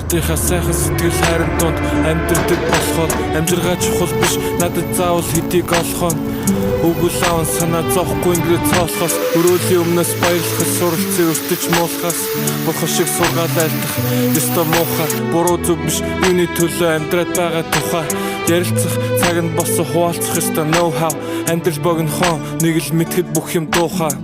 Ардынхаа сайхан сэтгэл хайрын донд амьдрдаг болохоор амжиргаа чухал биш надад заавал хэдийг олохоо Үгүй лаун санаа зоохгүй ингээд цоолохоос өрөөлийн өмнөөс баярлахаас суралцсан өртөж муулахаас Бурхан шиг сургаал айлтах ёстой муухай буруу зөв биш юуны төлөө амьдраад байгаа тухай ярилцах цаг нь болсон хуваалцах ёстой know how амьдрал богинохон нэг л мэдхэд бүх юм дуухай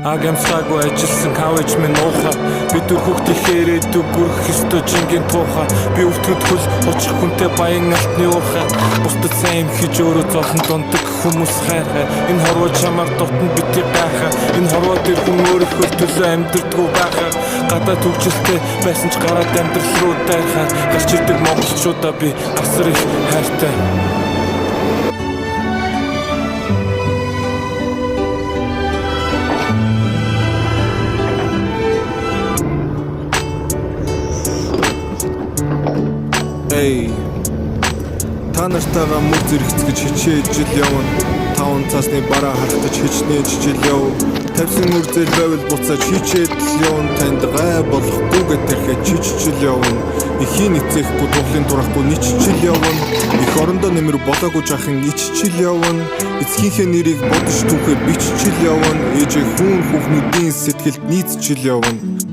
Агамсаагүй ажилласан кавэж минь уухай бид хөхт ихээр идэв бүрх ёстой жингийн туухай би өвтгөд хөл очих хүнтэй баян алтны уухай бусдад сайн хийж өөрөө зоохон дундаг хүмүүс хайрхай энэ хорвоо чамаар дотн битгий гайхаа энэ хорвоо тэр хүн өөрийнхөө төлөө амьдрдаггүй байхаа гадаа төвчлөлтэй байсан ч гараад амьдрал руу дайхаа гарч ирдэг монголчуудаа би гасар их хайртай Та нартайгаа мөр зэрэгцгэж хичээж жил явна 5 цасны бараа харагдаж хичнээн жил яв тавьсан мөр зэр байвал буцааж хичээд л явна танд гай болохгүй тэрхэ чичжил явна ихийн эцэхгүй туглын турахгүй ниччил явна их орондоо нэмэр болоогүй жахан иччил явна эцгийнхээ нэрийг бодож түүхээ биччил явна ээжээ хүүн хүүхнүүдийн сэтгэлд нийцчил явна